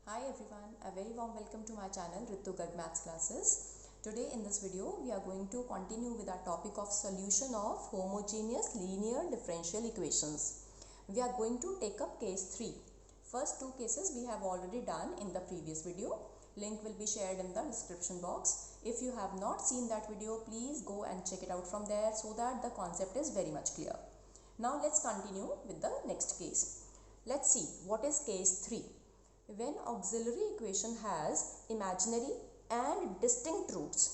Hi everyone, a very warm welcome to my channel Ritu Garg Maths Classes. Today in this video we are going to continue with our topic of solution of homogeneous linear differential equations. We are going to take up case 3. First two cases we have already done in the previous video. Link will be shared in the description box. If you have not seen that video, please go and check it out from there so that the concept is very much clear. Now let's continue with the next case. Let's see what is case 3. When auxiliary equation has imaginary and distinct roots.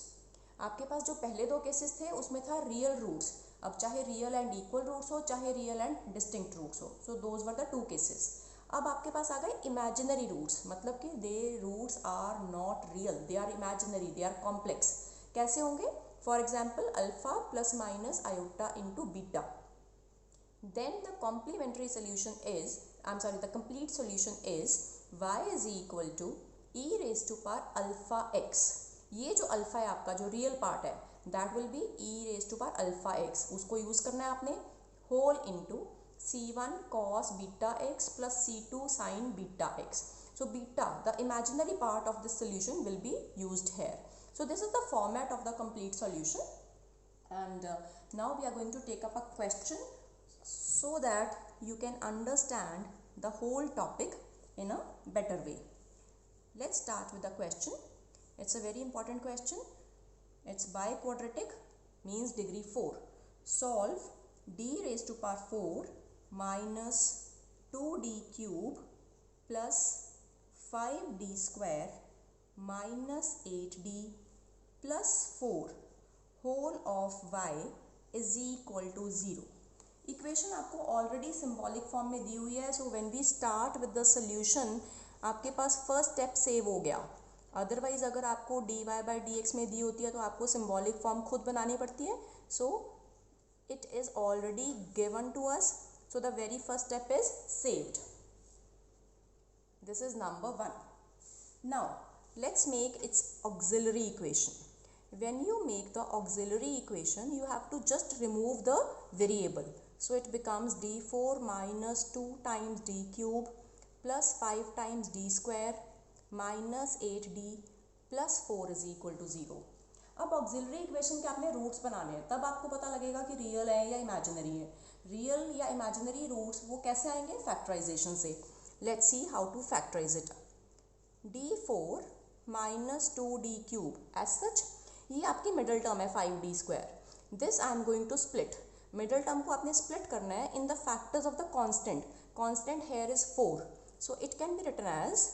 आपके पास जो पहले दो cases थे उसमें था real roots. अब चाहे real and equal roots हो चाहे रियल एंड डिस्टिंक्ट रूट्स हो, so those were the two cases. अब आपके पास आ गए इमेजिनरी रूट्स, मतलब कि they roots are not real, they are imaginary, they are complex. कैसे होंगे? For example alpha plus minus iota into beta. Then the complementary solution is, the complete solution is y is equal to e raised to power alpha x. ये जो alpha है आपका जो real part है, that will be e raised to power alpha x. उसको use करना है आपने whole into c1 cos beta x plus c2 sin beta x. So beta, the imaginary part of this solution, will be used here. So this is the format of the complete solution, and now we are going to take up a question so that you can understand the whole topic in a better way. Let's start with the question. It's a very important question. It's biquadratic, means degree 4. Solve d raised to power 4 minus 2d cube plus 5d square minus 8d plus 4 whole of y is equal to 0. Equation आपको already symbolic form में दी हुई है. So when we start with the solution आपके पास first step save हो गया. Otherwise अगर आपको dy बाई डी एक्स में दी होती है तो आपको सिंबॉलिक फॉर्म खुद बनानी पड़ती है. So it is already given to us, so the very first step is saved. This is number 1. Now let's make its auxiliary equation. When you make the auxiliary equation, you have to just remove the variable. So it becomes d4 minus 2 times d cube plus 5 times d square minus 8d plus 4 is equal to 0. अब auxiliary equation के आपने roots बनाने हैं, तब आपको पता लगेगा कि रियल है या इमेजिनरी है. रियल या इमेजिनरी रूट्स वो कैसे आएंगे? फैक्टराइजेशन से. Let's see how to factorise it. d4 minus 2d cube as such, ये आपकी मिडल टर्म है 5d square. This I am going to split. Middle term को आपने स्प्लिट करना है in the factors of the constant. Constant here is 4, so it can be written as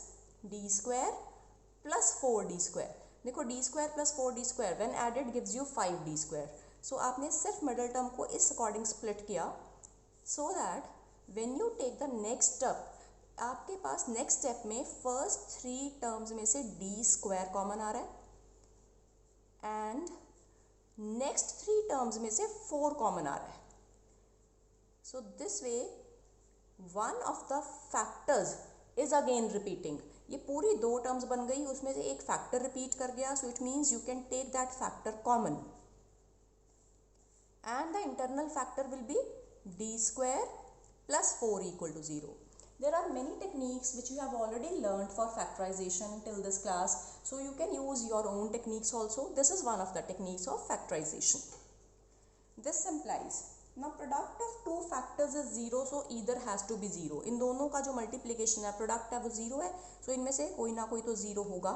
d square plus 4d square. देखो d square plus 4d square when added gives you 5d square. So आपने सिर्फ middle term को इस according split किया, so that when you take the next step, आपके पास next step में first 3 terms में से d स्क्वायर कॉमन आ रहा है एंड नेक्स्ट 3 टर्म्स में से 4 कॉमन आ रहा है. So this way one of the factors is again repeating. ये पूरी 2 टर्म्स बन गई, उसमें से एक फैक्टर रिपीट कर गया. So it means you can take that factor common and the internal factor will be D square plus 4 equal to 0. There are many techniques which you have already learned for factorization till this class, so you can use your own techniques also. This is one of the techniques of factorization. This implies, now product of two factors is 0, so either has to be 0. इन दोनों का जो multiplication है, product है वो 0 है, so इनमें से कोई ना कोई तो 0 होगा.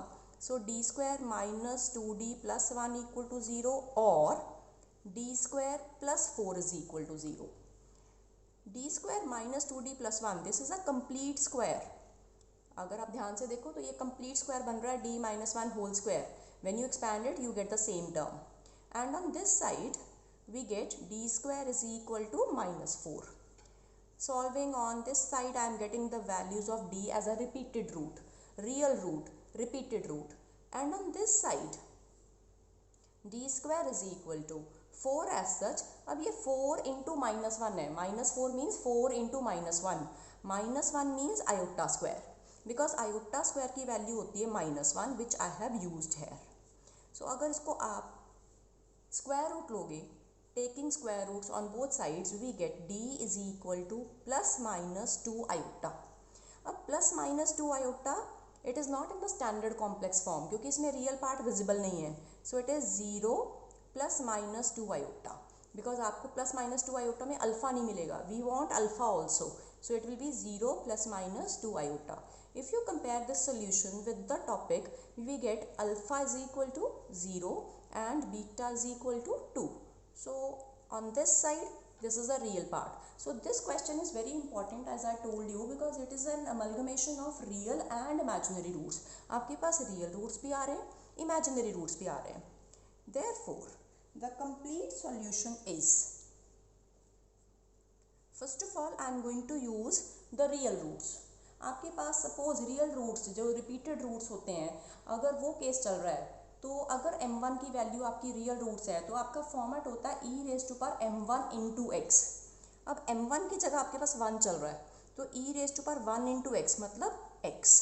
So d square minus 2d plus 1 equal to 0 और d square plus 4 is equal to 0. d square minus 2d plus 1, this is a complete square. अगर आप ध्यान से देखो तो ये कंप्लीट स्क्वायर बन रहा है d minus 1 whole square. When you expand it you get the same term and on this side we get d square is equal to minus 4. Solving on this side I am getting the values of d as a repeated root, real root, repeated root. And on this side d square is equal to 4 as such. अब ये 4 into minus 1 है. Minus 4 means 4 into minus 1. Minus 1 means iota square, because iota square की value होती है minus 1 which I have used here. So अगर इसको आप square root लोगे, taking square roots on both sides, we get d is equal to plus minus 2 iota. अब plus minus 2 iota it is not in the standard complex form क्योंकि इसमें real part visible नहीं है. So it is 0 plus minus 2 iota, because आपको plus minus 2 iota में alpha नहीं मिलेगा. We want alpha also, so it will be 0 plus minus 2 iota. If you compare this solution with the topic, we get alpha is equal to 0 and beta is equal to 2. So on this side, this is a real part. So this question is very important as I told you because it is an amalgamation of real and imaginary roots. आपके पास real roots भी आ रहे हैं, imaginary roots भी आ रहे हैं. Therefore, the complete solution is, first of all, I am going to use the real roots. आपके पास suppose real roots जो repeated roots होते हैं, अगर वो केस चल रहा है तो अगर m1 की वैल्यू आपकी रियल रूट्स है तो आपका फॉर्मेट होता है e raise to power m1 into x. अब m1 की जगह आपके पास 1 चल रहा है तो e raise to power 1 into x मतलब x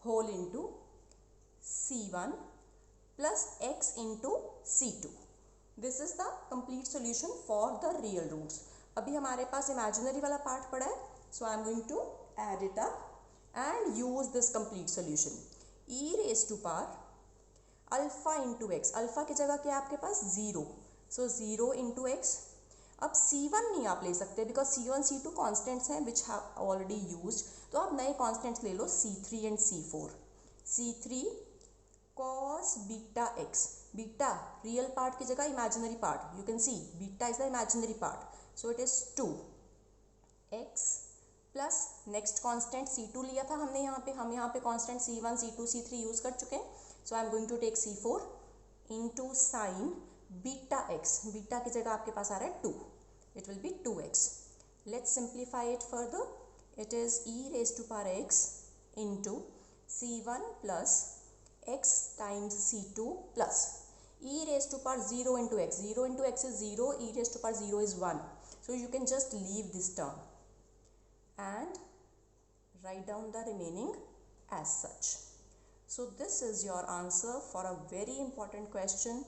whole into c1 plus x into c2. This is the complete solution for the real roots. अभी हमारे पास इमेजिनरी वाला पार्ट पड़ा है, so I am going to add it up and use this complete solution. e raised to power alpha into x, alpha की जगह क्या है आपके पास 0, so 0 into x. अब c1 नहीं आप ले सकते बिकॉज c1 c2 कॉन्स्टेंट्स हैं विच हैव ऑलरेडी यूज्ड, तो आप नए कॉन्स्टेंट्स ले लो c3 and c4. c3 cos beta x, beta real part की जगह imaginary part, you can see beta is the imaginary part, so it is 2 x plus next constant c2 लिया था हमने यहाँ पे, हम यहाँ पे constant c1 c2 c3 use कर चुके हैं. So I am going to take c4 into sine beta x, beta की जगह आपके पास आ रहा है 2, it will be 2x. Let's simplify it further. It is e raise to power x into c1 plus x times c2 plus e raise to power 0 into x, 0 into x is 0, e raise to power 0 is 1, so you can just leave this term and write down the remaining as such. So this is your answer for a very important question.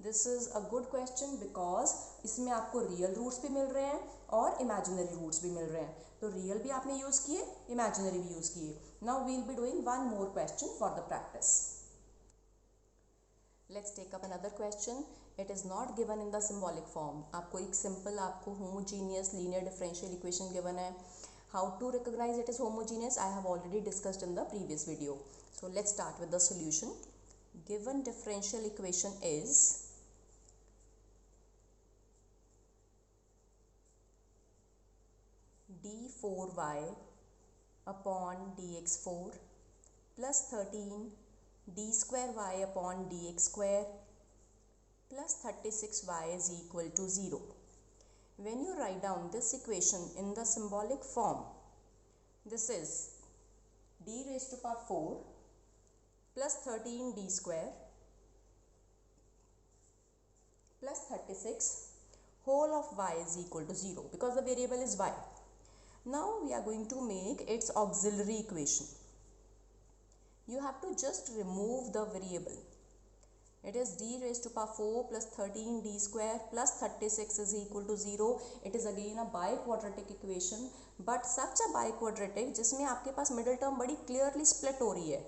This is a good question because इसमें आपको real roots भी मिल रहे हैं और imaginary roots भी मिल रहे हैं. तो real भी आपने यूज़ किए, imaginary भी यूज़ किए. Now we'll be doing one more question for the practice. Let's take up another question. It is not given in the symbolic form. आपको एक simple आपको homogeneous linear differential equation given है. How to recognize it is homogeneous I have already discussed in the previous video. So let's start with the solution. Given differential equation is d4y upon dx4 plus 13 d square y upon dx square plus 36y is equal to 0. When you write down this equation in the symbolic form, this is d raised to power 4 plus 13 d square plus 36 whole of y is equal to 0 because the variable is y. Now we are going to make its auxiliary equation. You have to just remove the variable. It is d raised to power 4 plus 13 d square plus 36 is equal to 0. It is again a biquadratic equation, but such a biquadratic जिसमें आपके पास middle term बड़ी clearly split हो रही है.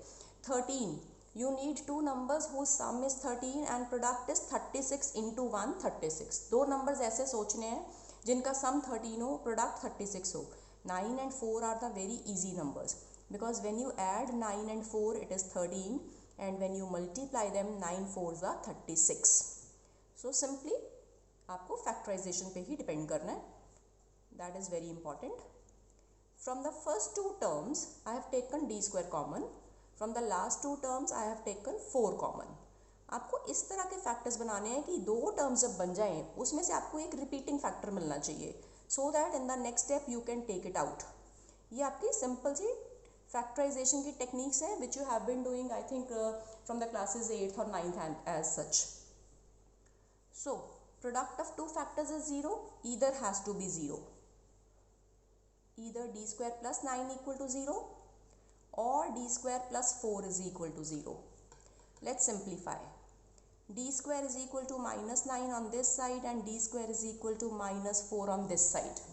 13, you need two numbers whose sum is 13 and product is 36 into 1 36. दो numbers ऐसे सोचने हैं जिनका sum 13 हो, product 36 हो. 9 and 4 are the very easy numbers because when you add 9 and 4 it is 13. And when you multiply them 9 4s are 36. So simply आपको factorization पे ही depend करना है. That is very important. From the first two terms I have taken d square common. From the last two terms I have taken 4 common. आपको इस तरह के factors बनाने हैं कि दो टर्म्स जब बन जाएं उसमें से आपको एक रिपीटिंग फैक्टर मिलना चाहिए, so that in the next step you can take it out. ये आपकी सिंपल सी फैक्टराइजेशन की टेक्निक्स हैं which you have been doing I think from the classes 8th और 9th and as such. So product of two factors is 0, either has to be 0. Either d square plus 9 equal to 0 or d square plus 4 is equal to 0. Let's simplify. D square is equal to minus 9 on this side and d square is equal to minus 4 on this side.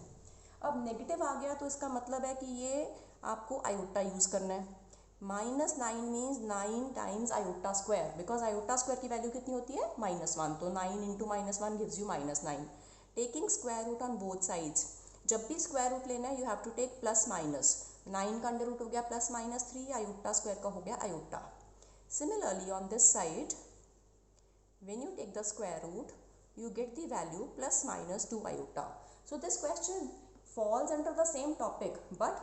अब negative आ गया तो इसका मतलब है कि ये आपको iota use करना है. -9 means 9 times iota square, because iota square की वैल्यू कितनी होती है -1, तो 9 into -1 gives you -9. Taking square root on both sides, जब भी स्क्वायर रूट लेना है you have to take plus minus. 9 का अंडर रूट हो गया +-3, आयोटा स्क्वायर का हो गया iota. Similarly on this side when you take the square root you get the value +-2 iota. So this question falls under the same topic but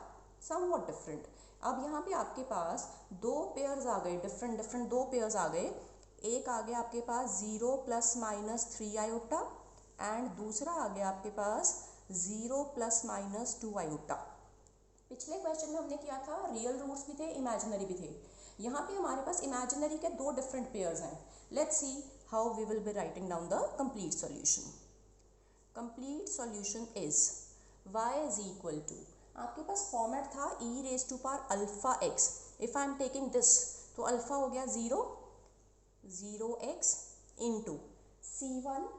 somewhat different. अब यहाँ पे आपके पास दो पेयर्स आ गए, डिफरेंट दो पेयर्स आ गए. एक आ गया आपके पास 0 +-3 आयोटा एंड दूसरा आ गया आपके पास 0 +-2 आयोटा. पिछले क्वेश्चन में हमने किया था रियल रूट्स भी थे, इमेजिनरी भी थे. यहाँ पे हमारे पास इमेजिनरी के दो डिफरेंट पेयर्स हैं. Let's see how we will be writing down the complete solution. Complete solution is y is equal to, आपके पास फॉर्मेट था e raised to power alpha x. If I am taking this, तो alpha हो गया 0x into c1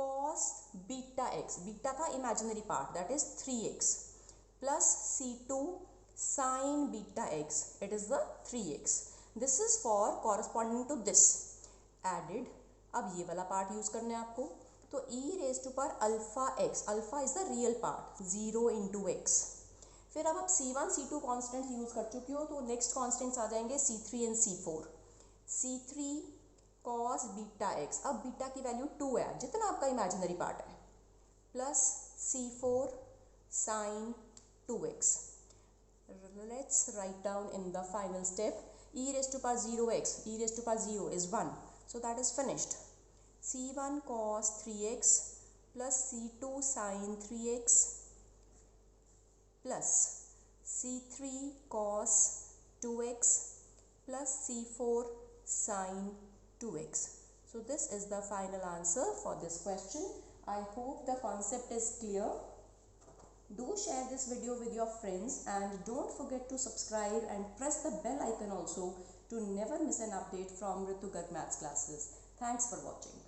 cos beta x, beta था imaginary part that is 3x, plus c2 sin beta x, it is the 3x. This is for corresponding to this added. अब ये वाला part use करना है आपको. तो e raise to power alpha x, alpha is the real part 0 into x. फिर अब आप c1 c2 कॉन्स्टेंट यूज कर चुकी हो, तो नेक्स्ट कॉन्स्टेंट्स आ जाएंगे c3 and c4. c3 cos beta x, अब बीटा की वैल्यू 2 है जितना आपका इमेजिनरी पार्ट है, plus c4 sin 2x. Let's write down in the final step. e raised to power 0x, e raised to power 0 is 1, so that is finished. c1 cos 3x plus c2 sin 3x plus c3 cos 2x plus c4 sin 2x. So this is the final answer for this question. I hope the concept is clear. Do share this video with your friends and don't forget to subscribe and press the bell icon also to never miss an update from Ritu Garg Maths classes. Thanks for watching.